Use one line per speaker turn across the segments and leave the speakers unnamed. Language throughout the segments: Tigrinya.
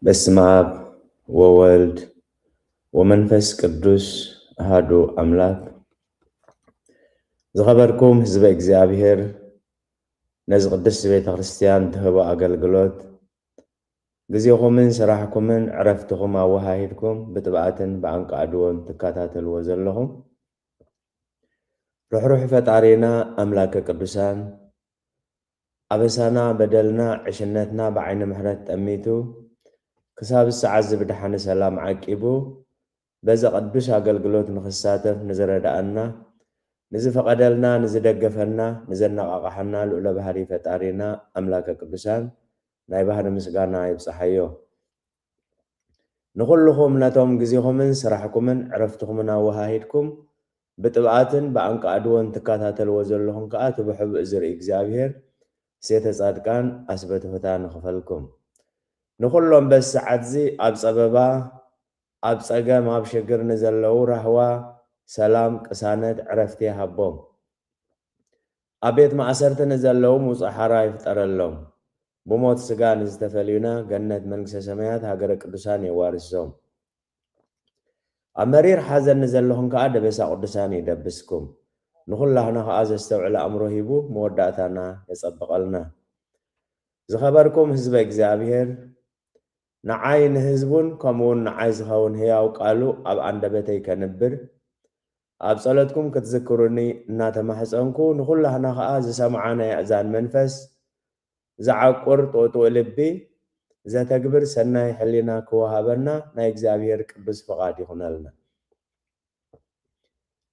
በስመ አብ ወወልድ ወመንፈስ ቅዱስ አሐዱ አምላክ። ዝኸበርኩም ህዝበ እግዚአብሔር ነዚ ቅድስት ቤተ ክርስቲያን ትህቦ አገልግሎት ግዚኹምን ስራሕኩምን ዕረፍትኹም አወሃሂድኩም ብጥብዓትን ብአንቃዕድዎን ትከታተልዎ ዘለኹም ርኅሩሕ ፈጣሪና አምላከ ቅዱሳን አበሳና በደልና ዕሽነትና ብዓይኒ ምሕረት ጠሚቱ ክሳብ ሰዓት ብድሓነ ሰላም ዓቂቡ በዚ ቅዱስ አገልግሎት ንኽሳተፍ ንዝረዳእና ንዝፈቐደልና ንዝደገፈና ንዘነቃቕሐና ልዑለ ባህሪ ፈጣሪና አምላከ ቅዱሳን ናይ ባህሪ ምስጋና ይብፅሓዮ። ንኹልኹም ነቶም ግዚኹምን ስራሕኩምን ዕረፍትኹምን አወሃሂድኩም ብጥብዓትን ብአንቃዕድዎን ትከታተልዎ ዘለኹም ከዓ ትብሕቡእ ዝርኢ እግዚአብሔር ሴተ ጻድቃን አስበ ትሑታ ንኽፈልኩም ንኹሎም በዚ ሰዓት እዚ ኣብ ፀበባ ኣብ ፀገም ኣብ ሽግር ንዘለዉ ራህዋ ሰላም ቅሳነት ዕረፍቲ ይሃቦም። ኣብ ቤት ማእሰርቲ ንዘለዉ ምውፃእ ሓራ ይፍጠረሎም። ብሞት ስጋ ንዝተፈልዩና ገነት መንግስተ ሰማያት ሃገረ ቅዱሳን የዋርሶም። ኣብ መሪር ሓዘን ንዘለኹም ከዓ ደበሳ ቅዱሳን ይደብስኩም። ንኹላህና ከዓ ዘስተውዕለ ኣእምሮ ሂቡ መወዳእታና የፀብቐልና። ዝኸበርኩም ህዝበ እግዚአብሔር ንዓይ ንህዝቡን ከምኡውን ንዓይ ዝኸውን ህያው ቃሉ ኣብ አንደበተይ ከንብር ኣብ ጸሎትኩም ክትዝክሩኒ እናተማሕፀንኩ ንኹላህና ከዓ ዝሰምዓና የእዛን መንፈስ ዝዓቁር ጥውጥው ልቢ ዘተግብር ሰናይ ሕሊና ክወሃበና ናይ እግዚአብሔር ቅዱስ ፈቃድ ይኹነልና።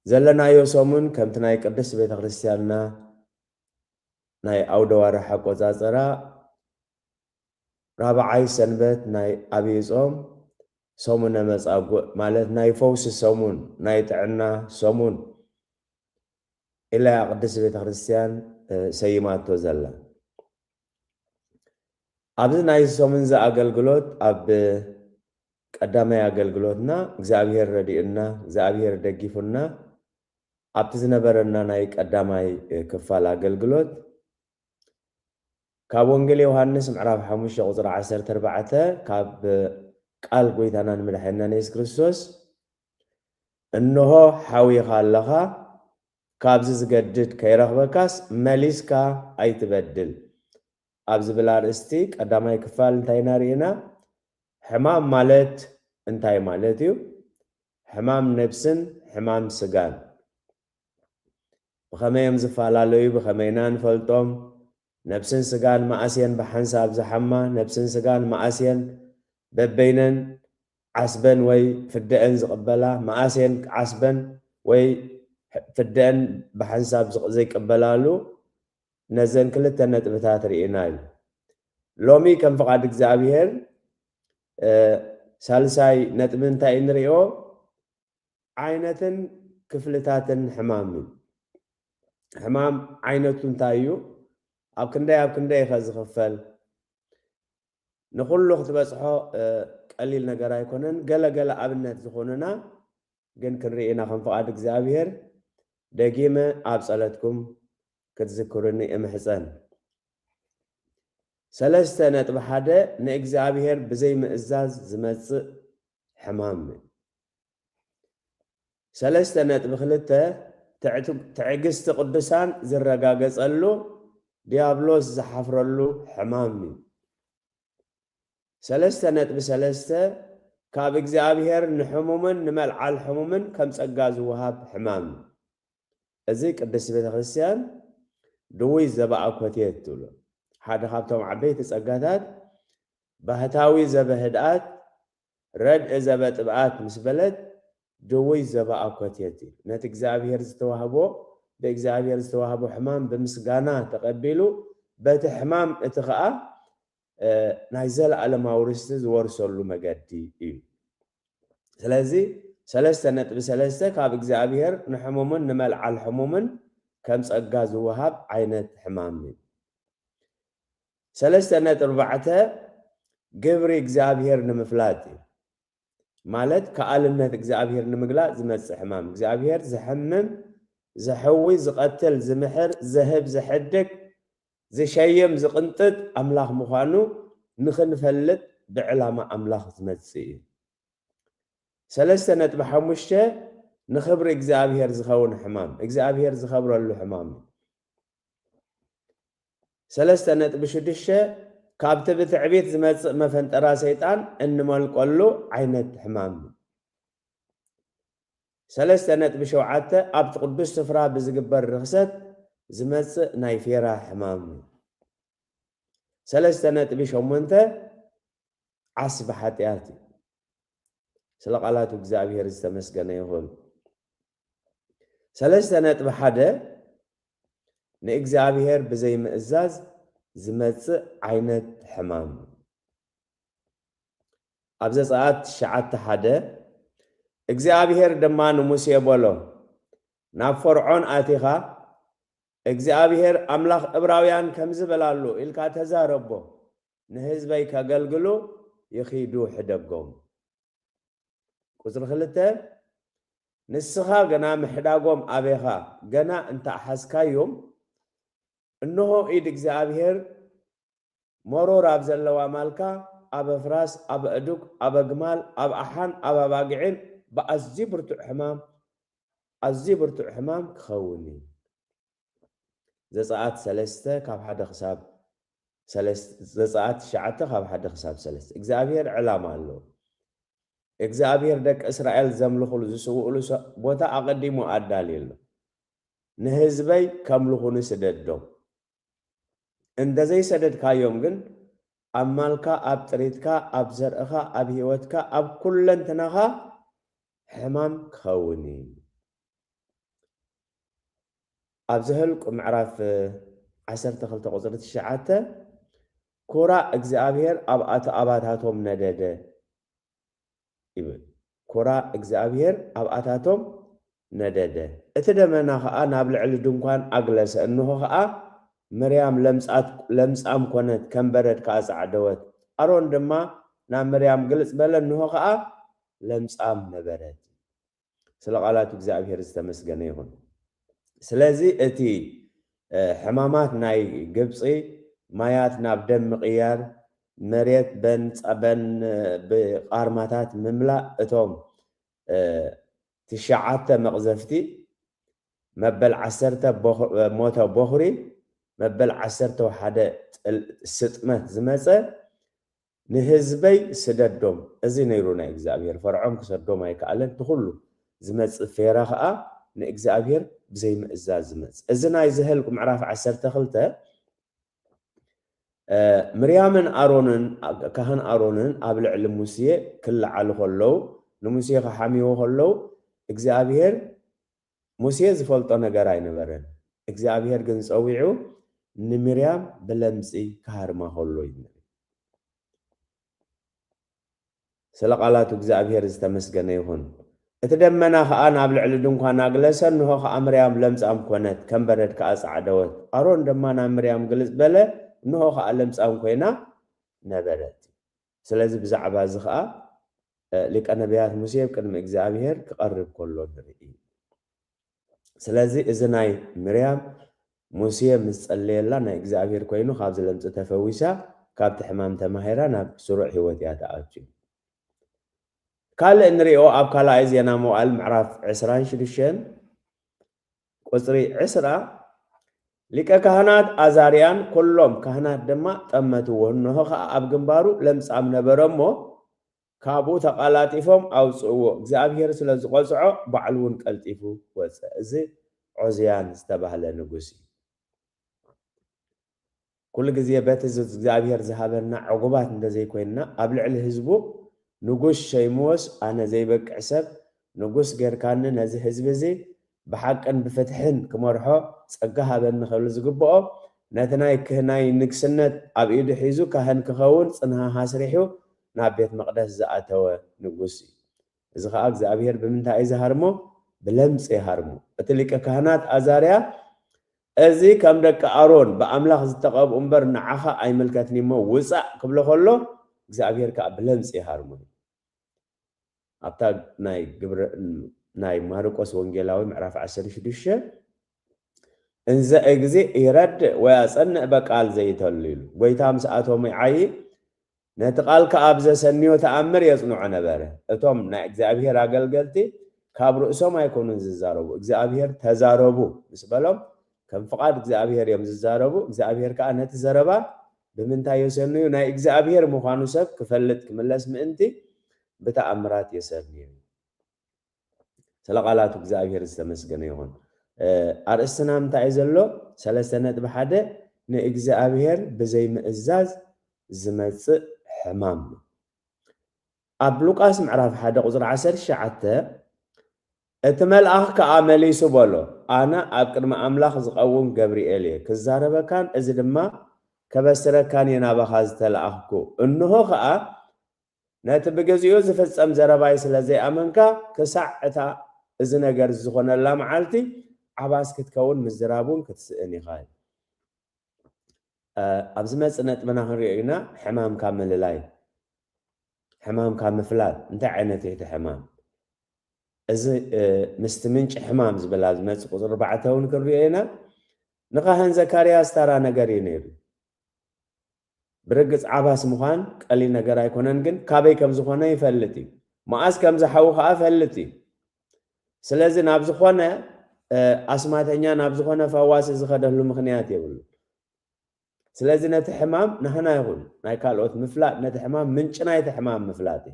ዘለናዮ ሰሙን ከምቲ ናይ ቅድስት ቤተ ክርስቲያንና ናይ ኣውደ ዋርሕ ኣቆፃፅራ ራብዓይ ሰንበት ናይ ዓብይ ጾም ሰሙነ መጻጉዕ ማለት ናይ ፈውሲ ሰሙን ናይ ጥዕና ሰሙን ኢላ ቅድስት ቤተ ክርስቲያን ሰይማቶ ዘላ። ኣብዚ ናይ ሰሙን ዚ አገልግሎት ኣብ ቀዳማይ አገልግሎትና እግዚአብሔር ረዲእና እግዚአብሔር ደጊፉና ኣብቲ ዝነበረና ናይ ቀዳማይ ክፋል አገልግሎት ካብ ወንጌል ዮሐንስ ምዕራፍ 5 ቁፅሪ 14 ካብ ቃል ጎይታናን መድሓኒትናን ኢየሱስ ክርስቶስ እንሆ ሓዊኻ ኣለኻ ካብዚ ዝገድድ ከይረኽበካስ መሊስካ ኣይትበድል ኣብ ዝብል ኣርእስቲ ቀዳማይ ክፋል እንታይ ናርኢና? ሕማም ማለት እንታይ ማለት እዩ? ሕማም ነብስን ሕማም ስጋን ብኸመዮም ዝፈላለዩ ብኸመይና ንፈልጦም? ነብስን ስጋን ማእስየን ብሓንሳብ ዝሓማ ነብስን ስጋን ማእስየን በበይነን ዓስበን ወይ ፍደአን ዝቕበላ ማእስየን ዓስበን ወይ ፍደአን ብሓንሳብ ዘይቅበላሉ ነዘን ክልተ ነጥብታት ርኢና እዩ። ሎሚ ከም ፍቓድ እግዚአብሔር ሳልሳይ ነጥቢ እንታይ እንሪኦ? ዓይነትን ክፍልታትን ሕማም እዩ። ሕማም ዓይነቱ እንታይ እዩ? ኣብ ክንደይ ኢኸ ዝኽፈል? ንኩሉ ክትበፅሖ ቀሊል ነገር ኣይኮነን። ገለገለ ኣብነት ዝኾኑና ግን ክንርኢና ከም ፍቓድ እግዚአብሔር ደጊመ ኣብ ጸለትኩም ክትዝክሩኒ እምሕፀን። ሰለስተ ነጥቢ ሓደ ንእግዚአብሔር ብዘይ ምእዛዝ ዝመፅእ ሕማም እዩ። ሰለስተ ነጥቢ ክልተ ትዕግስቲ ቅዱሳን ዝረጋገፀሉ ዲያብሎስ ዝሓፍረሉ ሕማም እዩ። ሰለስተ ነጥቢ ሰለስተ ካብ እግዚአብሔር ንሕሙምን ንመልዓል ሕሙምን ከም ፀጋ ዝወሃብ ሕማም እዩ። እዚ ቅድስት ቤተ ክርስቲያን ድውይ ዘበኣኮቴት ትብሎ ሓደ ካብቶም ዓበይቲ ፀጋታት ባህታዊ ዘበህድኣት ረድኢ ዘበጥብኣት ምስ በለት ድውይ ዘበኣኮቴት እዩ። ነቲ እግዚአብሔር ዝተዋህቦ ብእግዚአብሔር ዝተዋህቦ ሕማም ብምስጋና ተቐቢሉ በቲ ሕማም እቲ ከዓ ናይ ዘለኣለማዊ ርስቲ ዝወርሰሉ መገዲ እዩ። ስለዚ ሰለስተ ነጥቢ ሰለስተ ካብ እግዚአብሔር ንሕሙምን ንመልዓል ሕሙምን ከም ፀጋ ዝወሃብ ዓይነት ሕማም እዩ። ሰለስተ ነጥቢ ኣርባዕተ ግብሪ እግዚአብሔር ንምፍላጥ እዩ። ማለት ከኣልነት እግዚአብሔር ንምግላፅ ዝመፅእ ሕማም እግዚአብሔር ዝሕምም ዝሕዊ ዝቐትል ዝምሕር ዝህብ ዝሕድግ ዝሸየም ዝቕንጥጥ ኣምላኽ ምዃኑ ንኽንፈልጥ بعلامة أملاخ زمتسي سلسة نتبحمشة نخبر إجزابير زخون حمام إجزابير زخبر له حمام سلسة نتبشدشة كابتب تعبيت زمت مفنت راسيتان إن مالك له عينت حمام سلسة نتبشوعته أبت قدس سفرا بزقبر رخصت زمت نايفيرا حمام سلسة نتبشومنته عصب حتياتي سلقالاتو እግዚአብሔር ዝተመስገነ ይሁን ሰለስተ ነጥብ ሓደ ንእግዚአብሔር ብዘይ ምእዛዝ ዝመጽእ ዓይነት ሕማም ኣብ ዘጸአት 9:1 እግዚአብሔር ድማ ንሙሴ በሎ ናብ ፈርዖን ኣቲኻ እግዚአብሔር ኣምላኽ ዕብራውያን ከም ዝበላሉ ኢልካ ተዛረቦ ንህዝበይ ከገልግሉ ይኺዱ ሕደጎም قصر خلته نسخا جنا محداقوم أبيخا جنا أنت حسكايوم إنه إيد إجزابير مرور أبزل ومالكا أبا فراس أبا أدوك أبا جمال أبا أحان أبا باقعين بأزيبر حمام الزيبر حمام خوني زي ساعات سلسته كاب حد حساب زي ساعات شعته كاب حد حساب سلسته إجزابير علامة له እግዚአብሔር ደቅ እስራኤል ዘምልኹሉ ዝስውኡሉ ቦታ አቀዲሙ አዳልየሉ ንህዝበይ ከምልኹኑ ስደዶም እንደዘይ ሰደድካዮም ግን አማልካ አብ ጥሪትካ አብ ዘርእኻ አብ ህይወትካ አብ ኩለንትናኻ ሕማም ክኸውን ኣብ ዝህልቁ ምዕራፍ 12 ቁጽሪ 9 ኩራ እግዚአብሔር ኣብ አባታቶም ነደደ ይብል ኩራ እግዚአብሔር ኣብ አታቶም ነደደ እትደመና ኸኣ ናብ ልዕሊ ድንኳን አግለሰ እንሆ ኸኣ መርያም ለምጻም ኮነት ከንበረድ ከአጻዕደወት አሮን ድማ ናብ መርያም ግልጽ በለ እንሆ ኸኣ ለምጻም ነበረት ስለ ቃላቱ እግዚአብሔር ዝተመስገነ ይሁን ስለዚ እቲ ሕማማት ናይ ግብጽ ማያት ናብ ደም ምቕያር مريت بن بقارماتات مملا اتوم تشعات مقذفتي مبل عسرته موتا بخري مبل عسرته حدا ستمت زمصه نهزبي سددوم ازي نيرونا اغزابير فرعون كسدوم ايكالن تخلو زمص فيراخا ناغزابير بزي مئزاز زمص ازنا يزهلكم معراف 12 مريامن أرونن كهن أرونن قبل علم موسى كل على خلو نموسى خحامي وخلو إجزابير موسى زفلطنا جراي نبرن إجزابير جنس أويعو نمريام بلمسي كهرما خلو ينبر سلق على إجزابير استمسجن يهون اتدمنا خان قبل علدون كان أجلسن هو خامريام لمس أم كونت كم برد كأس عدوت أرون دمنا مريام جلس بله نهو خالم صام كوينا نبرت سلازي بزعبا زخا لك نبيات موسى كلمه እግዚአብሔር كقرب كله دري سلازي اذناي مريم موسى مصليلا نا እግዚአብሔር كوينو خابز لمص تفويسا كاب تحمام تماهرا نا سروع هيوت ياتاچي قال انريو اب كالا ايزينا موال معراف 26 قصري 10 لك كهنات أزاريان كلهم كهنات دما تمتوا وإنه أب جنبارو لمس أمن برمو كابو تقالاتيفهم أو سووا زابير سلز قصعو بعلون كالتيفو وزي عزيان استبه لنجوسي كل جزية بيت زابير ذهبنا عقوبات زي كوينا قبل على حزبو نجوس شيموس أنا زي بك عسب نجوس غير كان نزي حزب زي بحق أن بفتحن كمرحو صقها بن خلو زغبو نتناي كهناي نكسنت اب ايد حيزو كهن كخون صنها حسريحو ناب بيت مقدس زاتو نغوسي اذا خا እግዚአብሔር በመንታ ይዘሃርሞ بلمص يهرمو اتليك كهنات ازاريا ازي كم دك አሮን በአምላክ ዝተቀብ እንበር ንዓኻ አይመልከትኒሞ ውፃ ክብሎ ከሎ እግዚአብሔር ከ بلمص يهرمو አብታ ናይ ግብረ ናይ ማርቆስ ወንጌላዊ ምዕራፍ 16 እንዘ እግዚ ይረድ ወያጸንዕ በቃል ዘይተልሉ ጎይታም ሰዓቶም ይዓይ نتقال كأبز سنيو تأمر يصنع نبره أتوم نا إجزابير أقلقلتي كابرو إسوما يكونون ززاربو إجزابير تزاربو بسبلهم كم فقط إجزابير يوم ززاربو إجزابير كأنها تزاربا بمنتا يسنيو نا إجزابير مخانو سب كفلت كملاس مئنتي بتأمرات يسنيو سلقالات إجزابير استمسكن يهون أرسنا متعزلو سلسنة بحده نا إجزابير بزي مئزاز زمتص حمام أبلوكاس معرف حدا قصر عسر شعته اتمل أخ كعملي سبلو أنا أكرم أملاخ زقوم جبريل كزاربه كان إذا ما كبسرة كان ينابه خازت الأخكو إنه خاء نتبجزيو زفت أم زرباي سلزي أمنكا كساعتها إذا نجر زخون الله معلتي عباس كتكون مزرابون كتسأني خاي أبزمت سنة مناخرينا حمام كامل لاي حمام كامل فلات انت عينتي حمام إذا مستمنش حمام زبلاز مت قصر 4 كرينا نقاهن زكريا ترى نجري نير برجس عباس مخان قالي نجر يكونن جن كابي كم زخونه يفلتي ماس كم زحو خا فلتي سلازي ناب زخونه اسماتኛ ناب زخونه فواس زخدهلو مخنيات يبل سلازي نتحمام نحنا يقول ناي كالوت مفلات نتحمام منጭ ناي تحمام مفلاتي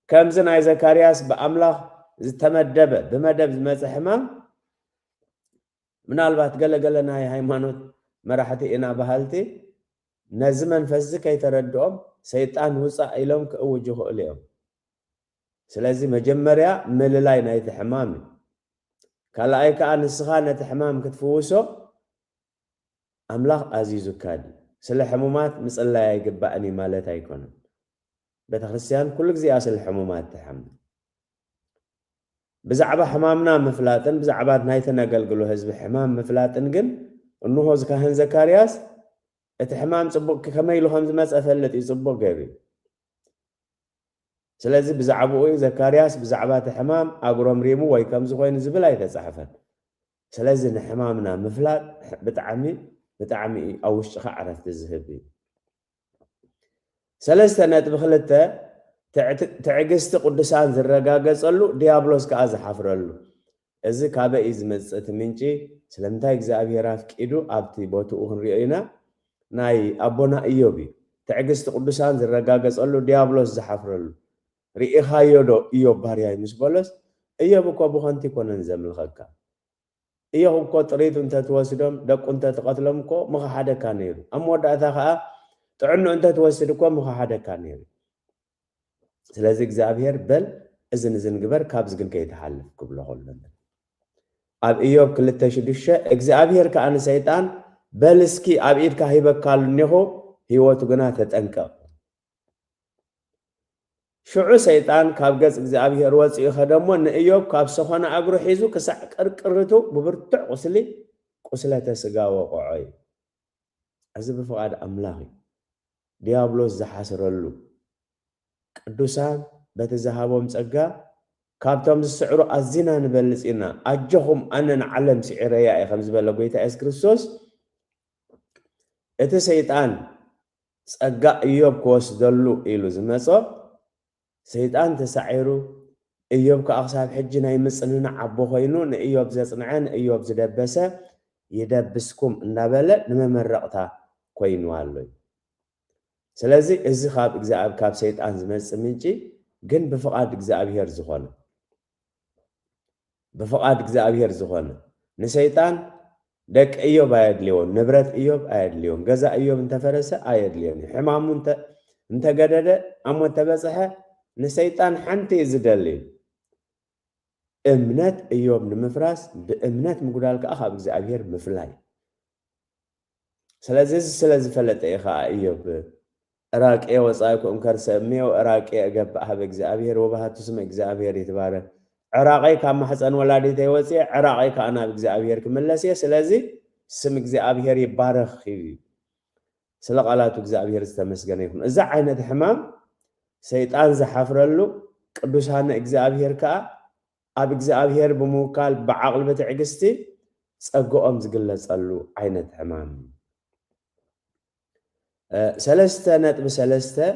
كم زناي زكرياس بأملاخ تمدبه بمدب زمصحمام ምናልባት ገለገለና የሃይማኖት መራሕቲ ኢና ባህልቲ ነዚ መንፈስ ከይተረድኦም ሰይጣን ውፃ ኢሎም ክእውጅ ይኽእሉ እዮም ስለዚህ መጀመርያ ምልላይ ናይቲ ሕማም ካልኣይ ከዓ ንስኻ ነቲ ሕማም ክትፍውሶ ኣምላኽ ኣዚዙካ ስለ ሕሙማት ምፅላይ ኣይግባእኒ ማለት ኣይኮነን ቤተክርስትያን ኩሉ ግዜ ስለ ሕሙማት ትሕምም بزعبة حمامنا مفلاتن بزعبة نايتنا قلقلو هزب حمام مفلاتن جن انه هوز كهن زكارياس اتحمام صبوك كما يلو همز مسأفة التي صبوك قبي سلازي بزعبوه زكارياس بزعبات حمام اقرم ريمو ويكم زغوين زبلا يتصحفن سلازي حمامنا مفلات بتعمي او الشخع عرفت الزهبي سلازتنا بخلته تعجزت قدسان زرقاقصلو ديابلوس كاز حفرلو اذا كابا ازمصت منجي سلمتا እግዚአብሔር አፍቂዱ አብቲ ቦታው እንሪና ናይ አቦና ኢዮቢ تعجزت قدسان زرقاقصلو ديابلوس زحفرلو ريخايودو ኢዮብ ባሪያ ይመስበለስ ኢዮብ እኮ በኾንቲ ኮነን ዘምልኸካ ኢዮብ እኮ ጥሪት እንተ ተወስዶም ደቁ እንተ ተቀትሎም እኮ መኻሓደካ ነይሩ አሞዳታ ከዓ ጥዕኑ እንተ ተወስድ እኮ መኻሓደካ ነይሩ ስለዚህ እግዚአብሔር በል እዝን ግበር ካብዝ ግን ከይተሐልፍ ክብሎ ሆለን አብ ኢዮብ 2:6 እግዚአብሔር ከአን ሰይጣን በል እስኪ አብ ኢድካ ሂበካሉ ነሆ ህይወቱ ግና ተጠንቀቅ ሽዑ ሰይጣን ካብ ገጽ እግዚአብሔር ወጽኡ ኸደሞ ንኢዮብ ካብ ሰኾነ አግሩ ሒዙ ክሳዕ ቅርቅርቱ ብብርቱዕ ቁስለተ ስጋ ወቆዖይ እዚ ብፍቃድ አምላኽ ዲያብሎስ ዝሓስረሉ ቅዱሳን በተዛሃቦም ጸጋ ካብቶም ዝስዕሩ አዚና ንበልጽና አጀኹም አነን ዓለም ሲዕረያ ከም ዝበለ ጎይታ ኢየሱስ ክርስቶስ እቲ ሰይጣን ጸጋ ኢዮብ ክወስደሉ ኢሉ ዝመጾ ሰይጣን ተሳዒሩ ኢዮብ ከአኽሳብ ሕጂ ናይ ምጽንና ዓቦ ኮይኑ ንኢዮብ ዘጽንዐን ኢዮብ ዝደበሰ ይደብስኩም እናበለ ንመመረቕታ ኮይኑ ኣሎ ስለዚህ እዚ ካብ እግዚአብሔር ካብ ሰይጣን ዝመጽ ምንጪ ግን በፈቃድ እግዚአብሔር ዝኾነ ንሰይጣን ደቅ ኢዮብ አየድልዮን ንብረት ኢዮብ አየድልዮን ገዛ ኢዮብ እንተፈረሰ አየድልዮን ሕማሙ እንተገደደ አሞት ተበጽሐ ንሰይጣን ሓንቲ ዝደሊ እምነት ኢዮብ ንምፍራስ ብእምነት ምጉዳል ከዓ ካብ እግዚአብሔር ምፍላይ ስለዚህ ፈለጠ ኢኻ ኢዮብ راقي وصايكم كرسميو راقي اغبا حب እግዚአብሔር ወባሃቱ ስም እግዚአብሔር ይትባረክ عراقي كما حسن ولادي تيوصي عراقي كانا እግዚአብሔር كملسي ስለዚህ ስም እግዚአብሔር ይባረክ ስለቃላቱ እግዚአብሔር ተመስገነ ይሁን እዛ አይነት ሕማም ሰይጣን ዘሐፍረሉ ቅዱሳን እግዚአብሔር ካ አብ እግዚአብሔር በመውካል በዓቅል በትዕግስቲ ጸጎኦም ዝግለጸሉ አይነት ሕማም 3.3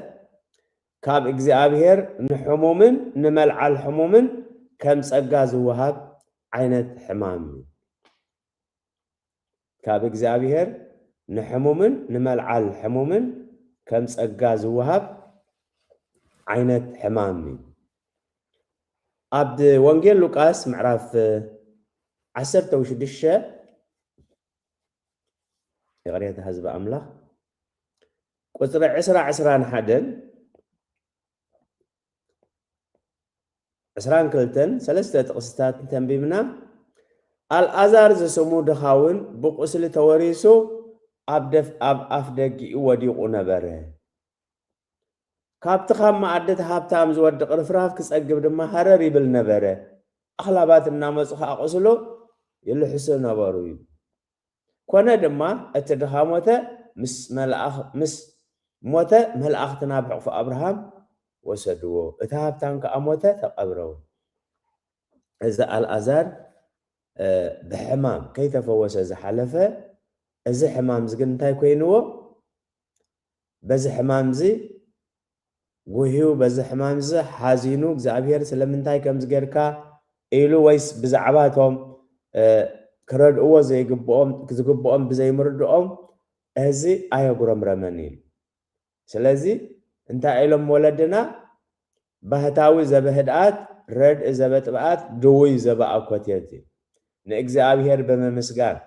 ካብ እግዚአብሔር ንሕሙምን ንመልዓል ሕሙምን ከም ጸጋ ዝወሃብ ዓይነት ሕማም ካብ እግዚአብሔር ንሕሙምን ንመልዓል ሕሙምን ከም ጸጋ ዝወሃብ ዓይነት ሕማም ኣብ ወንጌል ሉቃስ ምዕራፍ 16 يقريت حزب أملاح قصر 21 عسران كلتن 3 قصتات تنبيبنا الأزار زسمو دخاون بقسل توريسو أب أفدقي وديقو نبره كابتخام معدت هابتام زود قرفراف كسأقب دما هرري بالنبره أخلابات النامس أقسلو يلو حسن نباروي كنا دما اتدخامته مس موته ملأختنا بحق أبراهام وسدوه اتهابتان كأموته تقبرو إذا الأزار بحمام كي تفوس إذا حلفه إذا حمام زقنتاي كوينوه بز حمام زي وهيو بز حمام زي حازينو بزعبير سلمنتاي كم زقركا إيلو ويس بزعباتهم كرد أو زي جبؤهم بزي مردهم هذي آية قرام رمانين سلازي انت علم ولدنا بهتاوي زبهدات رد زبتبعات دوي زبا أكوتيتي نأجزابير بمسجان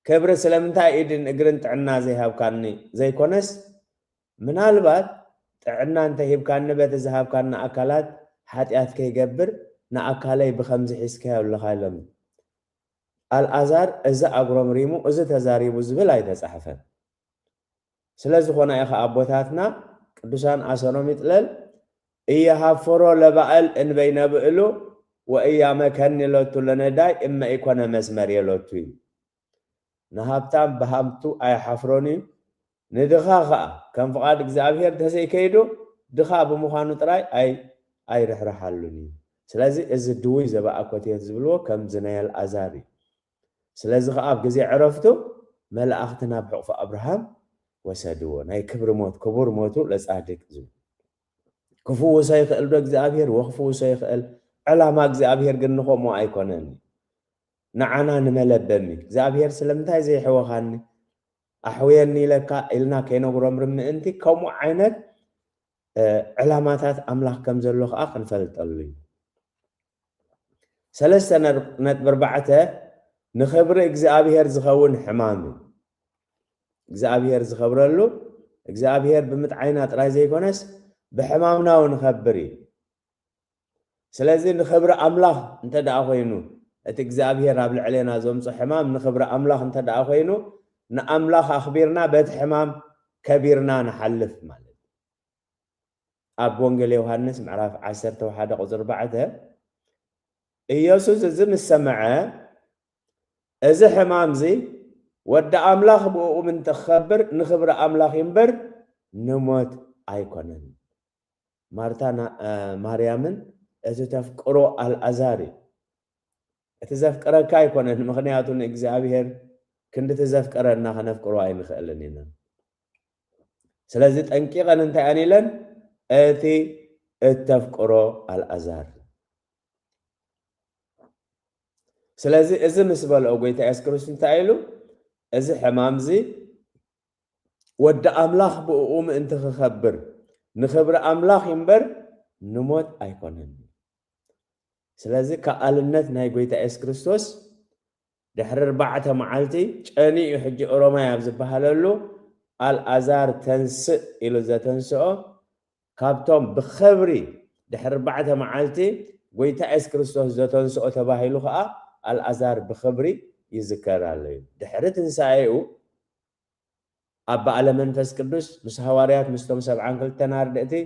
كبر سلام انت إيدن إجرنت عنا زي هاب كاني زي كونس من هالبات عنا انت هيب كان بيت زهاب كان أكلات حتى كي يجبر نأكلي ب5 حسكها ولا خايلم الأزار إذا أقرم ريمو إذا تزاريبو زبل أيضا صحفا سلازي خونا إخا أبوتاتنا قدسان أسانو متلل إيها فرو لبعل إن بين بقلو وإيا مكان لوتو لنداي إما إيكونا مزمر يلوتوين نهابتان بهامتو أي حفروني ندخاخا كان فقاد إكزابير تسي كيدو دخا بمخانو تراي أي رح رحالوني سلازي إذا دوي زبا أكوتيت زبلو كم زنايا الأزاري سلازي خاف جزي عرفتو ملأختنا بحق أبراهام وسادوون هاي كبر موت كبر موتو لصادق زو كفو وسيخل دو እግዚአብሔር وخفو وسيخل علامه እግዚአብሔር ግን نخو مو ايكونن نعنا نملبمي እግዚአብሔር سلمتاي زي حوخاني احويني لك إلنا كينغرم رم انت كم عينت علامات املاح كم زلو خا نفلطلي 3.4 نخبر እግዚአብሔር ዝኸውን ሕማም እግዚአብሔር ዝኸብረሉ እግዚአብሔር ብምጥዓይና ጥራይ ዘይኮነስ بحمامنا ونخبري سلازي نخبر أملاح انت دعا خوينو اتكزابير رابل علينا زومصو حمام نخبر أملاح انت دعا خوينو نأملاح أخبرنا بيت حمام كبيرنا نحلف مالك أب وانجل يوهانس معراف 11 قصر بعدها إياسوس زم السمعة إذا حمام زي ود أملاح بقو من تخبر نخبر أملاح ينبر نموت أيكونن مارتانا ماريامن اتتفقرو الازاري اتزفقره كاي كونن مخنياتون እግዚአብሔር كنت تزفقرنا خنفقرو اي نخلنينا سلازي ጠንቂቀን እንታይ አንይለን እቲ اتفقرو الازار سلازي እዚ مسبل اوغيتا اسكروس እንታይ ኢሉ እዚ ሕማምዚ ወደ አምላኽ ብኡም እንተ خبر نخبر أملاح ينبر نموت أيكونن سلازي كألنت ناي قويتا إس كريستوس دحرر بعتها معالتي جاني يحجي أروما يابز بحلالو الأزار تنسئ إلو ذا تنسئو كابتوم بخبري دحرر بعتها معالتي قويتا إس كريستوس ذا تنسئو تباهيلو خاء الأزار بخبري يذكر عليه دحرر تنسائيو أبا على منفس قدوس مس حواريات مستم 7 كلتن أردئتي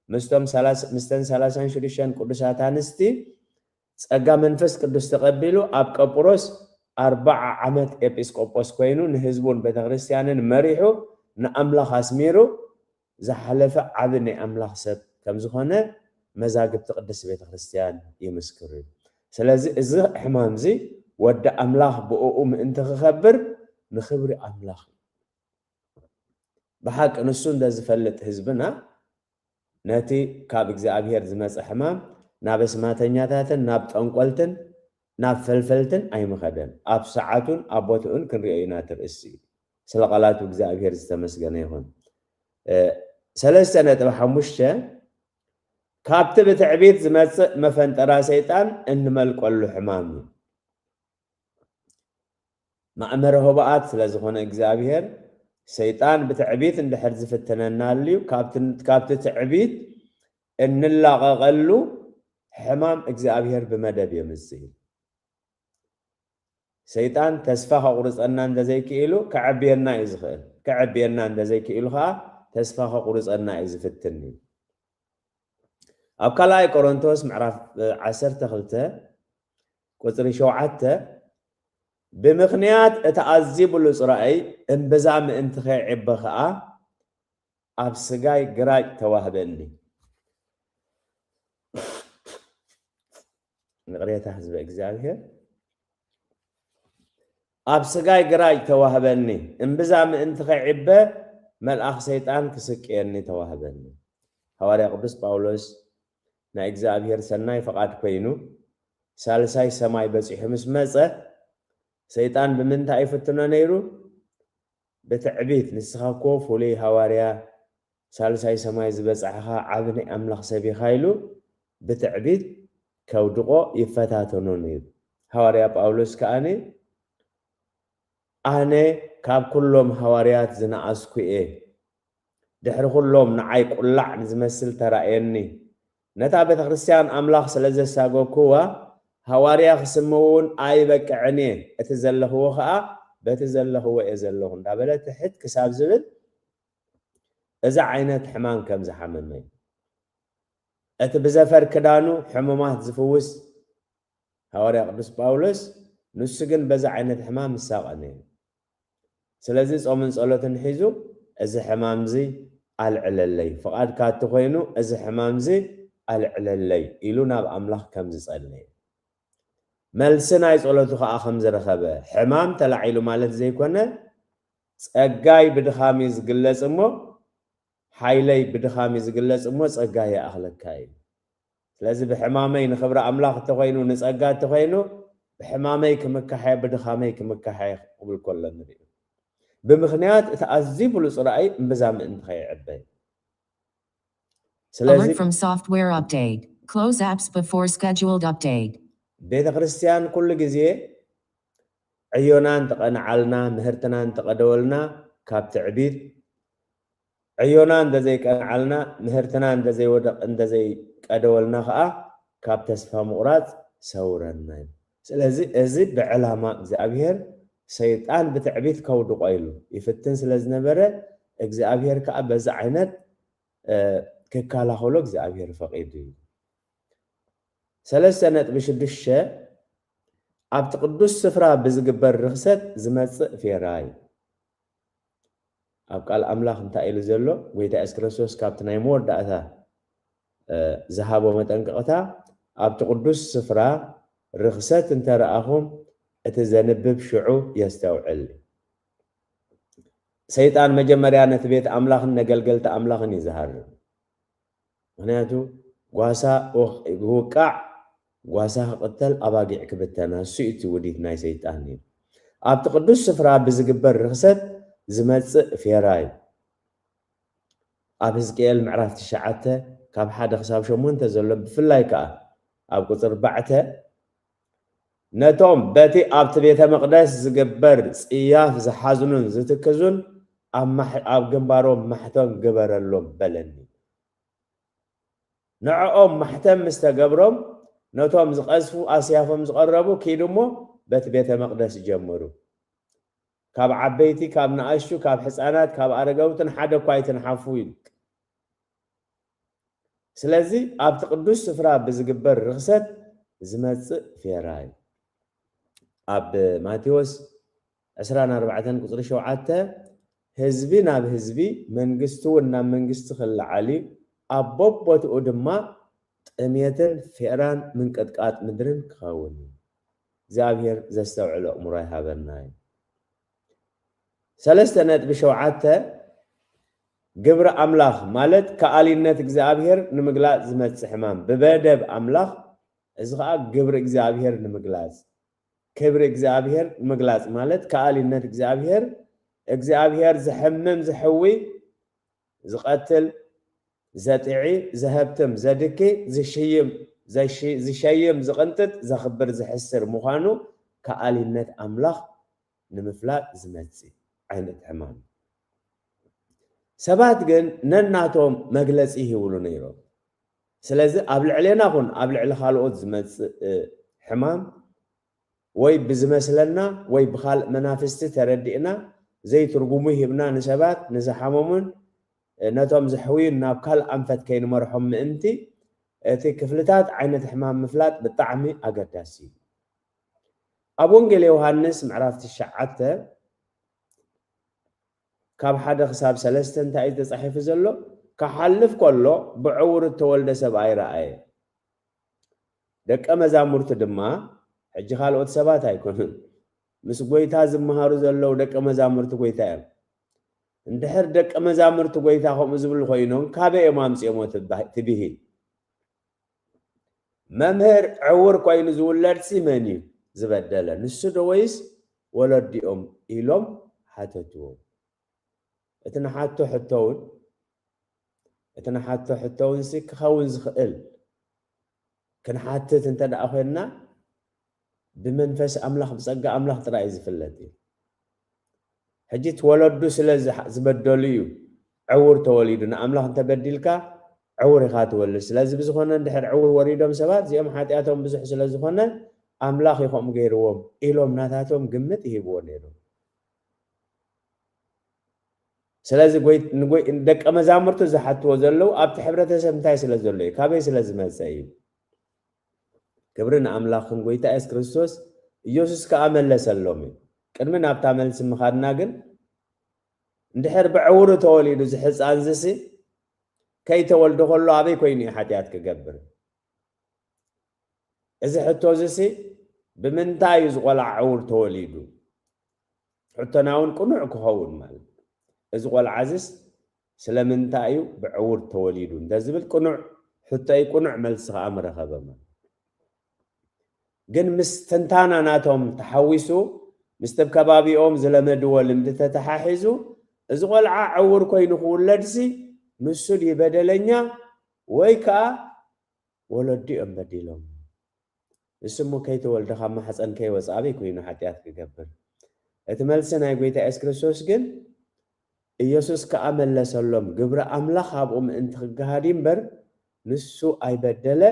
مستم 3 شريشان قدوسات أنستي ጸጋ መንፈስ ቅዱስ ተቀበሉ አብ ቀጵሮስ 40 ዓመት ኤጲስቆጶስ ኮይኑ ንህዝቡን ቤተክርስቲያንን መሪሑ ንአምላኽ አስሚሩ ዝሐለፈ ዓብይ ናይ አምላኽ ሰብ ከም ዝኾነ መዛግብቲ ቅድስት ቤተክርስቲያን ይምስክሩ ስለዚ እዚ ሕማም እዚ ወደ አምላኽ ብኡኡ ምእንቲ ክኸብር ንኽብሪ አምላኽ بحق نسون ده زفلت حزبنا ناتي كاب እግዚአብሔር ዝመጽ ሕማም ናብ ስማተኛታትን ናብ ጠንቆልትን ናብ ፈልፈልትን ኣይመኸደን ኣብ ሰዓቱን ኣብ ቦታኡን ክንሪኦ ኢና ትርእሲ ስለ ቃላቱ እግዚአብሔር ዝተመስገነ ይሁን 3.5 ካብቲ ብትዕቢት ዝመጽእ መፈንጠራ ሰይጣን እንመልቀሉ ሕማም ማእመረ ሆባኣት ስለ ዝኾነ እግዚአብሔር ሰይጣን بتعبيت እንድሕር ዝፍተነና ልዩ ካብቲ ትዕቢት እንላቀቀሉ ሕማም እግዚአብሔር ብመደብ የምጽእ ሰይጣን ተስፋ ከቁርጸና እንደዘይክኢሉ ከዓብየና ይዝኽእል ከዓብየና እንደዘይክኢሉ ኸ ተስፋ ከቁርጸና ይዝፍትኒ ኣብ ካልኣይ ቆሮንቶስ ምዕራፍ 12 ቁጽሪ 7 بمخنيات اتعذب لصرائي انبزام انتخي عبخاء اب سغاي غراج توهبني نقريتها حزب እግዚአብሔር اب سغاي غراج توهبني انبزام انتخي عبه ملأخ شيطان كسكيني توهبني حواري قدس باولوس نا እግዚአብሔር ሰናይ ፈቃድ ኮይኑ ሳልሳይ ሰማይ በጽሕ ምስ መጸ ሰይጣን በመንታይ ፈተና ነይሩ በትዕቢት ንስኻኮ ፎሌ ሐዋርያ ሳልሳይ ሰማይ ዝበጽሐኻ ዓብኔ አምላኽ ሰቢኻ ኢሉ በትዕቢት ከውድቆ ይፈታተኑ ነይሩ ሐዋርያ ጳውሎስ ከአኔ አነ ካብ ኩሎም ሐዋርያት ዝነአስኩ ድሕሪ ኩሎም ንዓይ ቁላዕ ዝመስል ተራእየኒ ነታ ቤተ ክርስቲያን አምላኽ ስለዘሳጎኩዋ حواريا خسمون اي بقعني اتزلخو خا بتزلخو يزلخو እንዳበለ ትሕት ክሳብ ዝብል እዛ ዓይነት ሕማም ከም ዝሓመመኝ እቲ ብዘፈር ክዳኑ ሕሙማት ዝፍውስ ሐዋርያ ቅዱስ ጳውሎስ ንሱ ግን በዛ ዓይነት ሕማም ይሳቀነ ስለዚህ ጾምን ጸሎትን ሒዙ እዚ ሕማም ዚ አልዕለለይ ፈቃድ ካት ኮይኑ እዚ ሕማም ዚ አልዕለለይ ኢሉ ናብ አምላኽ ከም ዝጸልይ መልስና ይጸሎቱ ኸ አኸም ዘረኸበ ሕማም ተላዒሉ ማለት ዘይኮነ ጸጋይ ብድኻሚ ዝግለጽ እሞ ሓይለይ ብድኻሚ ዝግለጽ እሞ ጸጋይ አኽለካይ ስለዚህ ብሕማመይ ንኽብረ አምላኽ ተኾይኑ ንጸጋ ተኾይኑ ብሕማመይ ክምካሐይ ብድኻመይ ክምካሐይ ቅብል ኮሎ ንሪኢ ብምኽንያት እቲ ኣዝዩ ብሉጽ ራእይ እምብዛም ምእንቲ ኸይዕበይ
Alert from software update. Close apps before scheduled update.
ቤተ ክርስቲያን ኩሉ ጊዜ ዕዮናን ተቐንዓልና ምህርትናን ተቐደወልና ካብ ትዕቢት ዕዮናን እንደዘይቀንዓልና ምህርትናን እንደዘይቀደወልና ኸኣ ካብ ተስፋ ምቑራጽ ሰውረና ስለዚህ እዚ ብዕላማ እግዚአብሔር ሰይጣን ብትዕቢት ከውድቆ ኢሉ ይፍትን ስለዝነበረ እግዚአብሔር ከዓ በዛ ዓይነት ክከላኸሎ እግዚአብሔር ፈቂዱ እዩ 3.6 ኣብቲ ቅዱስ ስፍራ ብዝግበር ርኽሰት ዝመጽእ ፌራይ ኣብ ቃል አምላኽ እንታይ ኢሉ ዘሎ ጎይታ ኢየሱስ ክርስቶስ ካብቲ ናይ መወዳእታ ዝሃቦ መጠንቀቕታ ኣብቲ ቅዱስ ስፍራ ርኽሰት እንተረኣኹም እቲ ዘንብብ ሽዑ የስተውዕል ሰይጣን መጀመርያ ነቲ ቤት አምላኽን ነገልገልቲ አምላኽን ይዝሃርም ምክንያቱ ጓሳ ውቃዕ ጓሳ ቅተል አባጊዕ ክብተና ሱኢቲ ውዲት ናይ ሰይጣን እዩ ኣብቲ ቅዱስ ስፍራ ብዝግበር ርኽሰት ዝመጽእ ፌራይ ኣብ ሕዝቅኤል ምዕራፍ 9 ካብ 1 ክሳብ 8 ዘሎ ብፍላይ ከዓ ኣብ ቁጽር 4 ነቶም በቲ ኣብቲ ቤተ መቅደስ ዝግበር ጽያፍ ዝሓዝኑን ዝትክዙን ኣብ ግንባሮም ማሕተም ግበረሎም በለኒ ንዕኦም ማሕተም ምስተገብሮም ነቶም ዝቀዝፉ ኣስያፎም ዝቀረቡ ኪድሞ በቲ ቤተ መቅደስ ጀመሩ ካብ ዓበይቲ ካብ ንኣሽቱ ካብ ሕፃናት ካብ ኣረጋውትን ሓደ እኳ ኣይተንሓፉ ኢሉ ስለዚ ኣብቲ ቅዱስ ስፍራ ብዝግበር ርኽሰት ዝመጽእ ፌራይ ኣብ ማቴዎስ 24 ቁጽሪ 7 ህዝቢ ናብ ህዝቢ መንግስቱ ናብ መንግስቲ ክልዓሊ ኣብ ቦቦትኡ ድማ ጥሜትን ፌራን ምንቅጥቃጥ ምድርን ክኸውን እግዚአብሔር ዘስተውዕሎ እምሮ ይሃበና 3.7 ግብረ አምላኽ ማለት ከአሊነት እግዚአብሔር ንምግላጽ ዝመጽእ ሕማም ብበደብ አምላኽ እዚ ከዓ ግብረ እግዚአብሔር ንምግላጽ ክብሪ እግዚአብሔር ንምግላጽ ማለት ከአሊነት እግዚአብሔር ዝሕምም ዝሕዊ ዝቐትል ዘጥዒ ዘህብትም ዘድኪ ዝሸይም ዝቕንጥጥ ዘኽብር ዝሕስር ምዃኑ ከአሊነት አምላኽ ንምፍላጥ ዝመጽእ ዓይነት ሕማም ሰባት ግን ነናቶም መግለጺ ይብሉ ነይሮም ስለዚ ኣብ ልዕልና ኹን ኣብ ልዕሊ ካልኦት ዝመጽእ ሕማም ወይ ብዝመስለና ወይ ብኻልእ መናፍስቲ ተረዲእና ዘይትርጉሙ ይህብና ንሰባት ንዝሓመሙን ነቶም ዝሕውዩን ናብ ካልእ ኣንፈት ከይንመርሖም ምእንቲ እቲ ክፍልታት ዓይነት ሕማም ምፍላጥ ብጣዕሚ ኣገዳሲ እዩ ኣብ ወንጌል ዮሃንስ ምዕራፍ 9 ካብ 1 ክሳብ 3 እንታይ እዩ ተጻሒፉ ዘሎ ክሓልፍ ከሎ ብዕውር እተወልደ ሰብኣይ ረአየ ደቀ መዛሙርቱ ድማ ሕጂ ካልኦት ሰባት ኣይኮኑን ምስ ጎይታ ዝመሃሩ ዘለው ደቀ መዛሙርቲ ጎይታ እዮም እንድሕር ደቀ መዛሙርቲ ጎይታ ከምኡ ዝብል ኮይኖም ካበኦም ኣምፂኦሞ ትብሂል መምህር ዕውር ኮይኑ ዝውለድሲ መን እዩ ዝበደለ ንሱ ዶ ወይስ ወለዲኦም ኢሎም ሓተትዎም እቲ ንሓቶ ሕቶውን ሲ ክኸውን ዝኽእል ክንሓትት እንተ ደኣ ኮይንና ብመንፈስ ኣምላኽ ብፀጋ ኣምላኽ ጥራይ ዝፍለጥ እዩ ሕጂ ትወለዱ ስለ ዝበደሉ እዩ ዕውር ተወሊዱ ንኣምላኽ እንተበዲልካ ዕውር ኢኻ ትወልድ ስለዚ ብዝኾነ እንድሕር ዕውር ወሪዶም ሰባት እዚኦም ሓጢኣቶም ብዙሕ ስለ ዝኾነ ኣምላኽ ይኸም ገይርዎም ኢሎም ናታቶም ግምት ይሂብዎ ነይሮም ስለዚ ደቀ መዛሙርቱ ዝሓትዎ ዘለው ኣብቲ ሕብረተሰብ እንታይ ስለ ዘሎ እዩ ካበይ ስለ ዝመፀ እዩ ክብሪ ንኣምላኽን ጎይታ ኢየሱስ ክርስቶስ ኢየሱስ ከዓ መለሰሎም እዩ ቅድሚ ናብታ መልሲ ምኻድና ግን እንድሕር ብዕውሩ ተወሊዱ ዝሕፃን ዝሲ ከይተወልዶ ከሎ ኣበይ ኮይኑ እዩ ሓጢኣት ክገብር እዚ ሕቶ ዝሲ ብምንታይ እዩ ዝቆልዓ ዕውር ተወሊዱ ሕቶና እውን ቁኑዕ ክኸውን ማለት እዚ ቆልዓ ዝስ ስለምንታይ እዩ ብዕውር ተወሊዱ እንደዝብል ቁኑዕ ሕቶይ ቁኑዕ መልሲ ከዓ ምረኸበ ማለት ግን ምስ ትንታና ናቶም ተሓዊሱ ምስተብ ከባቢኦም ዝለመድዎ ልምዲ ተተሓሒዙ እዚ ቆልዓ ዕውር ኮይኑ ክውለድሲ ንሱ ድዩ በደለኛ ወይ ከዓ ወለዲኦም በዲሎም ንስሙ ከይተወልደ ካብ ማሕፀን ከይወፅእ ኣበይ ኮይኑ ሓጢኣት ክገብር እቲ መልሲ ናይ ጎይታ ኢየሱስ ክርስቶስ ግን ኢየሱስ ከዓ መለሰሎም ግብሪ ኣምላኽ ኣብኡ ምእንቲ ክገሃድ እምበር ንሱ ኣይበደለ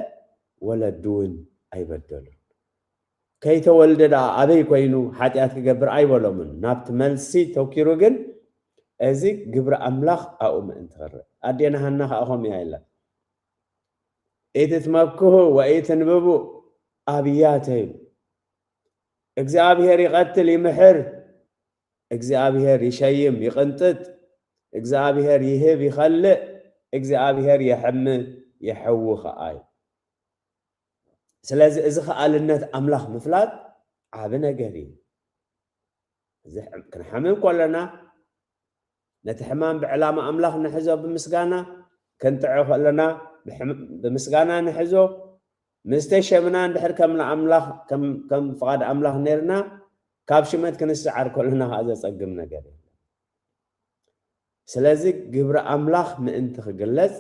ወለዱ እውን ኣይበደሉን ከይተወልደ ደኣ ኣበይ ኮይኑ ሓጢኣት ክገብር ኣይበሎምን ናብቲ መልሲ ተወኪሩ ግን እዚ ግብሪ ኣምላኽ ኣብኡ ምእንቲ ክርአ ኣዴና ሃና ከዓ ከምኡ እያ ኢላ ኢትትመክሁ ወኢትንብቡ ኣብያተ እዩ እግዚአብሔር ይቐትል ይምሕር እግዚአብሔር ይሸይም ይቕንጥጥ እግዚአብሔር ይህብ ይኸልእ እግዚአብሔር የሕምም የሕዊ ከዓ እዩ ስለዚ እዚ ከኣልነት ኣምላኽ ምፍላጥ ዓብ ነገር እዩ ክንሕምም ከለና ነቲ ሕማም ብዕላማ ኣምላኽ ንሕዞ ብምስጋና ክንጥዖ ከለና ብምስጋና ንሕዞ ምስተሸምና እንድሕር ከም ፍቓድ ኣምላኽ ነርና ካብ ሽመት ክንስዓር ከለና ከዓ ዘፀግም ነገር እዩ ስለዚ ግብሪ ኣምላኽ ምእንቲ ክግለጽ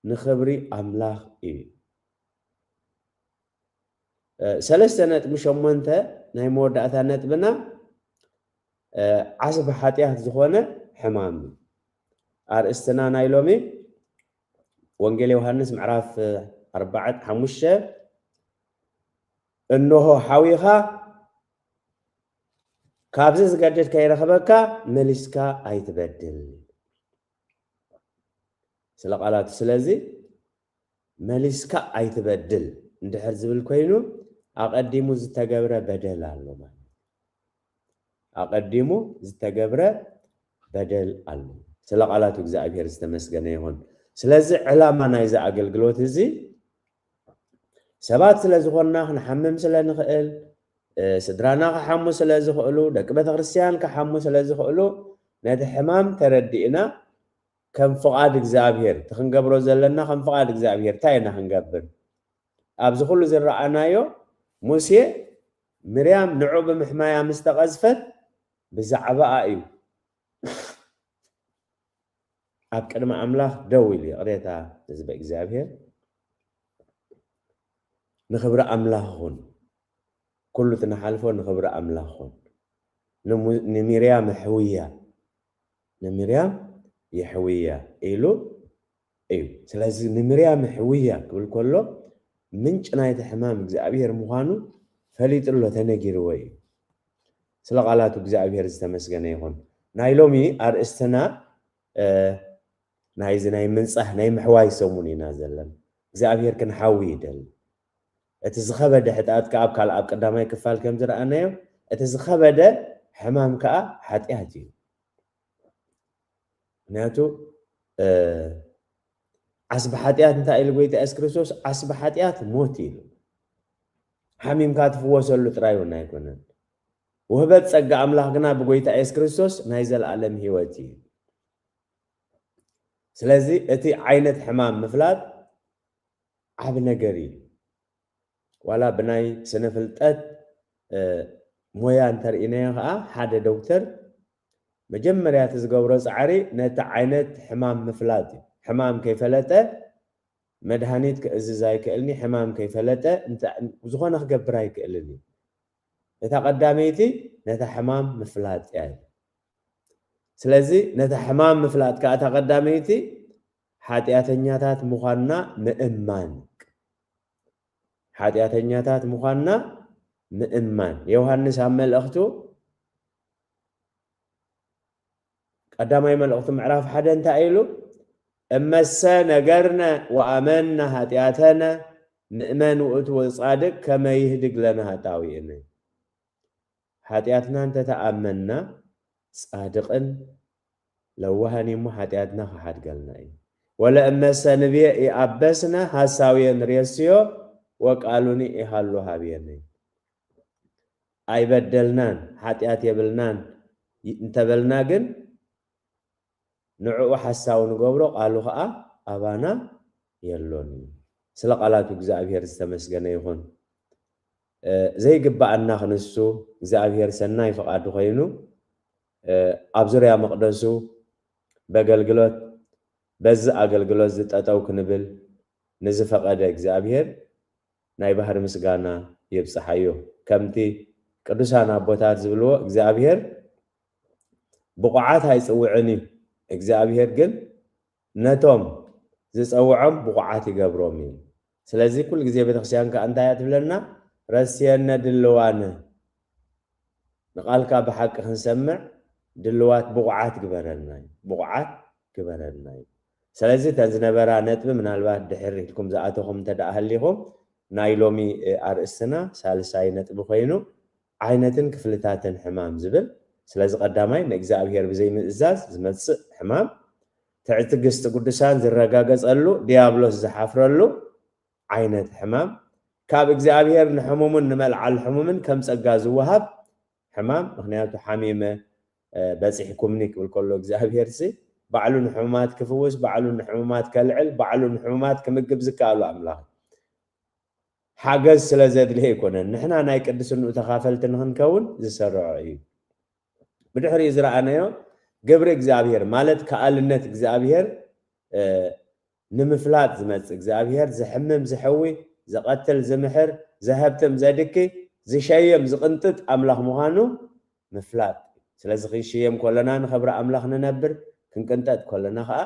ንኽብሪ ኣምላኽ እዩ 3.8 ናይ መወዳእታ ነጥብና ዓስቢ ሓጢኣት ዝኾነ ሕማም እዩ ኣርእስትና ናይ ሎሚ ወንጌል ዮሃንስ ምዕራፍ 4:5 እንሆ ሓዊኻ ካብዚ ዝገድድ ከይረኸበካ መሊስካ ኣይትበድል ስለ ቃላቱ ስለዚ መሊስካ ኣይትበድል እንድሕር ዝብል ኮይኑ ኣቐዲሙ ዝተገብረ በደል ኣሎ ማለት ኣቐዲሙ ዝተገብረ በደል ኣሎ ስለ ቃላቱ እግዚአብሔር ዝተመስገነ ይሁን ስለዚ ዕላማ ናይዚ ኣገልግሎት እዚ ሰባት ስለ ዝኾንና ክንሓምም ስለ ንኽእል ስድራና ክሓሙ ስለ ዝኽእሉ ደቂ ቤተ ክርስቲያን ክሓሙ ስለ ዝኽእሉ ነቲ ሕማም ተረዲእና كم فقاد إجزابير تخنقبرو زلنا كم فقاد إجزابير تاينا خنقبر أبز كل زرعنا يو موسى مريم نعوب محمايا مستقزفت بزعباء أيو أبكر ما أملاح دويلي قريتها تزبق إجزابير نخبر أملاحون كله تنحالفون نخبر أملاحون نميريا محوية نميريا يحوية إيلو إيو سلازي نميريا محوية كله منش نايت حمام إجزابير مخانو فليت الله تنجير وي سلق على إجزابير استمسجنا يهون نايلومي أرستنا نايز ناي منصح ناي محواي سوموني نازلن إجزابير كان حوي دل اتزخبده حتى أتكعب كالعب قدامي كفال كم زرعنا اتزخبده حمام كا حتياتي ناتو عصب حتيات انت إلى قويت أسكريسوس عصب حتيات موتي حميم كاتف وصل ترايونا يكونن وهبت سجع أملاحنا بقويت أسكريسوس نايزل عالم هواتي سلازي اتي عينة حمام مفلات عبنا قريب ولا بناي سنفلتات مويا انتر إنيها حدا دكتور مجمريا تزقورس عري نتا عينت حمام مفلاتي حمام كيفلته مدهانيت كأززاي كألني حمام كيفلته انت زغونا خقبراي كألني نتا قداميتي نتا حمام مفلات يعني سلازي نتا حمام مفلات كأتا قداميتي حاتياتنياتات مخانا مئمان حاتياتنياتات مخانا مئمان يوهانس عمل أختو قدامي ملأختو معراف حدا انت ايلو اما السنة قرنا وآمنا هاتياتنا مئمان وقتو صادق كما يهدق لنا هاتاوينا هاتياتنا انت تأمنا صادقا لو وهاني مو هاتياتنا خحاد قلنا ولا اما السنة بيه يأبسنا هاساوين ريسيو وقالوني إيهالو هابيني أي بدلنان حتيات يبلنان انتبلنا قن نعو حساون قبرو قالوا خاء أبانا يلوني سلق على تجزابير استمسجنا يهون زي قبع الناخ نسو جزابير سناي فقاد خينو أبزر يا مقدسو بقلقلوت بز أقلقلوت زت أتوك نبل نزف قاد جزابير ناي بحر مسجانا يبصحيو كمتي قدسانا بوتات زبلو እግዚአብሔር بقعات هاي صوعني እግዚአብሔር ግን ነቶም ዝጸውዖም بقعات ይገብሮም ስለዚህ ኩል ጊዜ ቤተክርስቲያን ከአንታያት ብለና ረስየነ ድልዋነ ንቃልካ በሐቅ ክንሰምዕ ድልዋት بقعات ግበረና ስለዚህ ተዝነበራ ነጥብ ምናልባት ድሕሪትኩም ዝኣተኹም ተዳህሊኹም ናይሎሚ አርእስና ሳልሳይ ነጥብ ኮይኑ عينتن كفلتاتن حمام زبل سلاز قدامي نእግዚአብሔር بزي مئزاز زمص حمام تعتقست قدسان زرغاغص قالو ديابلوس زحافرلو عينت حمام كاب እግዚአብሔር نحمومن نملع الحمومن كم صغا زوهاب حمام مخنياتو حميمه بصحكمني بالكل እግዚአብሔር سي بعلو حمومات كفوس بعلو حمومات كلعل بعلو حمومات كمجب زكالو املاح حاجز سلازد ليه يكونن نحنا ناي قدسن تخافلتن هنكون زسرعي بدحري زرعنا قبر እግዚአብሔር ማለት ከአልነት እግዚአብሔር ንምፍላጥ ዝመጽ እግዚአብሔር ዝሕምም ዝሕዊ ዝቀትል ዝምሕር ዝህብትም ዘድኪ ዝሸየም ዝቅንጥጥ አምላኽ ምዃኑ ምፍላጥ ስለዚህ ክሽየም ኮለና ንኽብረ አምላኽ ንነብር ክንቅንጠጥ ኮለና ከዓ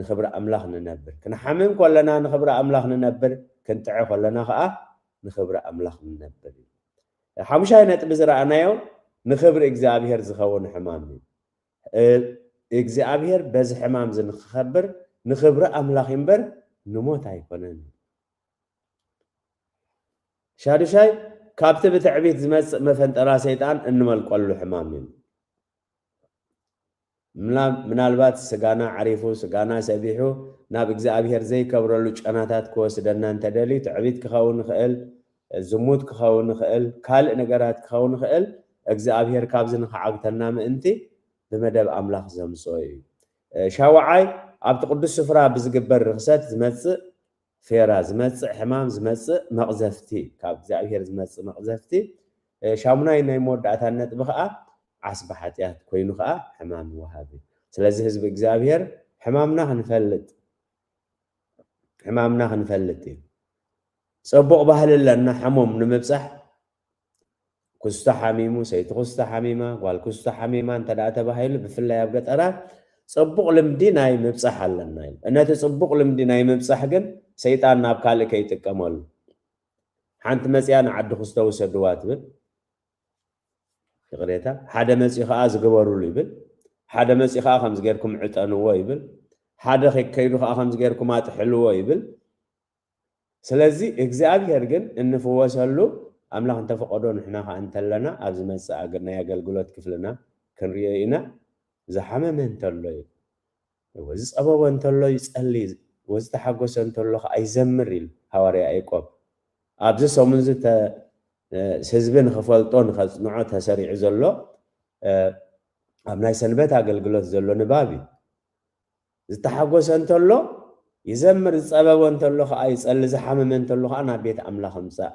ንኽብረ አምላኽ ንነብር ክንሐምም ኮለና ንኽብረ አምላኽ ንነብር كنتع خلنا خا نخبر أملاخ من نبر حمشاي نتب زرعنايو نخبر إجزابير زخون حمام إجزابير بز حمام زن نخبر أملاخ ينبر نموت هيكونن شاري شاي كابت بتعبيت زمس مفنت راسيتان إنما القلو حمامين ምናልባት ስጋና ዓሪፉ ስጋና ሰቢሑ ናብ እግዚአብሔር ዘይከብረሉ ጫናታት ከወስደና እንተደሊ ትዕቢት ክኸውን ይኽእል ዝሙት ክኸውን ይኽእል ካልእ ነገራት ክኸውን ይኽእል እግዚአብሔር ካብዚ ንኸዓግተና ምእንቲ ብመደብ ኣምላኽ ዘምጽኦ እዩ ሻውዓይ ኣብቲ ቅዱስ ስፍራ ብዝግበር ርክሰት ዝመጽእ ፌራ ዝመጽእ ሕማም ዝመጽእ መቕዘፍቲ ካብ እግዚኣብሔር ዝመጽእ መቕዘፍቲ ሻሙናይ ናይ መወዳእታነት ብኸዓ ዓስቢ ሓጢኣት ኮይኑ ከዓ ሕማም ይወሃብ እዩ ስለዚ ህዝቢ እግዚኣብሔር ሕማምና ክንፈልጥ እዩ ጽቡቕ ባህሊ ኣለና ሕሙም ንምብጻሕ ኩስታ ሓሚሙ ሰይቲ ኩስታ ሓሚማ ጓል ኩስታ ሓሚማ እንተደኣ ተባሂሉ ብፍላይ ኣብ ገጠራት ጽቡቕ ልምዲ ናይ ምብጻሕ ኣለና እዩ ነቲ ጽቡቕ ልምዲ ናይ ምብጻሕ ግን ሰይጣን ናብ ካልእ ከይጥቀመሉ ሓንቲ መፅያ ንዓዲ ኩስተ ውሰድዋ ትብል ይቕሬታ ሓደ መፅኡ ከዓ ዝገበሩሉ ይብል ሓደ መፅኡ ከዓ ከምዚ ጌርኩም ዕጠንዎ ይብል ሓደ ከይዱ ከዓ ከምዚ ጌርኩም ኣጥሕልዎ ይብል ስለዚ እግዚኣብሔር ግን እንፍወሰሉ ኣምላኽ እንተፈቀዶ ንሕና ከዓ እንተለና ኣብ ዝመፅእ ናይ ኣገልግሎት ክፍልና ክንሪኦ ኢና ዝሓመመ እንተሎ እዩ ዝፀበቦ እንተሎ ይጸልይ ወዝተሓጎሰ እንተሎ ከዓ ይዘምር ኢሉ ሃዋርያ ያዕቆብ ኣብዚ ሰሙን ህዝቢ ንኽፈልጦ ንኸፅንዖ ተሰሪዑ ዘሎ ኣብ ናይ ሰንበት ኣገልግሎት ዘሎ ንባብ እዩ ዝተሓጎሰ እንተሎ ይዘምር ዝፀበቦ እንተሎ ከዓ ይጸሊ ዝሓመመ እንተሎ ከዓ ናብ ቤት ኣምላኽ ምፃእ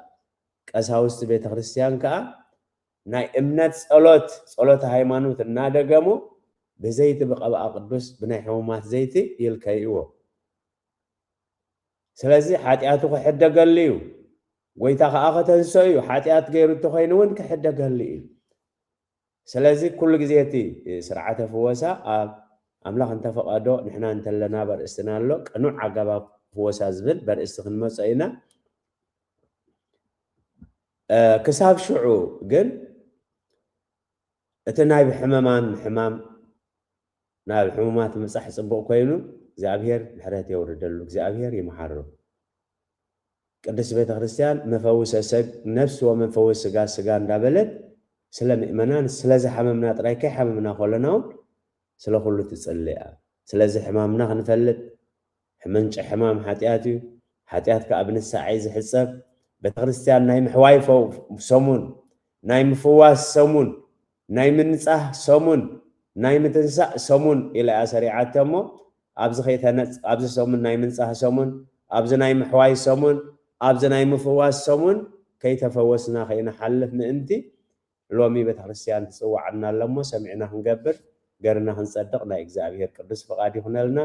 ቀሳውስቲ ቤተ ክርስቲያን ከዓ ናይ እምነት ጸሎት ሃይማኖት እናደገሙ ብዘይቲ ብቐብኣ ቅዱስ ብናይ ሕሙማት ዘይቲ ይልከይዎ ስለዚ ሓጢኣቱ ክሕደገሉ እዩ ጎይታ ከዓ ከተንሶ እዩ ሓጢኣት ገይሩ እንተኮይኑ እውን ክሕደገሉ እዩ ስለዚ ኩሉ ግዜ እቲ ስርዓተ ፍወሳ ኣብ ኣምላኽ እንተፈቐዶ ንሕና እንተለና በርእስትና ኣሎ ቅኑዕ ኣገባብ ፍወሳ ዝብል በርእስቲ ክንመፀ ኢና ክሳብ ሽዑ ግን እቲ ናይ ሕማም ናብ ሕሙማት ምብፃሕ ፅቡቅ ኮይኑ እግዚኣብሔር ምሕረት የውርደሉ እግዚኣብሔር ይመሓሮ ቅዱስ ቤተ ክርስቲያን መፈውሰ ነፍስ ወመፈወስ ስጋ እንዳበለት ስለ ምእመናን ስለዚ ሓመምና ጥራይ ከይሓመምና ኮለናውን ስለ ኩሉ ትጸልያ ስለዚ ሕማምና ክንፈልጥ ምንጭ ሕማም ሓጢኣት እዩ ሓጢኣት ከዓ ብንሳዓይ ዝሕፀብ ቤተ ክርስቲያን ናይ ምሕዋይ ሰሙን ናይ ምፍዋስ ሰሙን ናይ ምንጻህ ሰሙን ናይ ምትንሳእ ሰሙን ኢላ ሰሪዓተ እሞ ኣብዚ ሰሙን ናይ ምንጻህ ሰሙን ኣብዚ ናይ ምሕዋይ ሰሙን ኣብዚ ናይ ምፍዋስ ሰሙን ከይተፈወስና ከይንሓልፍ ምእንቲ ሎሚ ቤተ ክርስቲያን ትፅዋዓና ኣሎ እሞ ሰሚዕና ክንገብር ገርና ክንጸድቕ ናይ እግዚኣብሔር ቅዱስ ፍቓድ ይኹነልና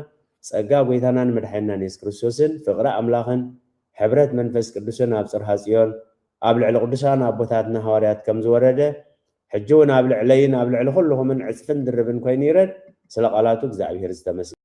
ጸጋ ጎይታናን መድሓኒናን ኢየሱስ ክርስቶስን ፍቕሪ ኣምላኽን ሕብረት መንፈስ ቅዱስን ኣብ ጽርሐ ጽዮን ኣብ ልዕሊ ቅዱሳን ኣቦታትና ሃዋርያት ከም ዝወረደ ሕጂ እውን ኣብ ልዕለይን ኣብ ልዕሊ ኩልኹምን ዕፅፍን ድርብን ኮይኑ ይረድ ስለ ቃላቱ እግዚኣብሔር ዝተመስገነ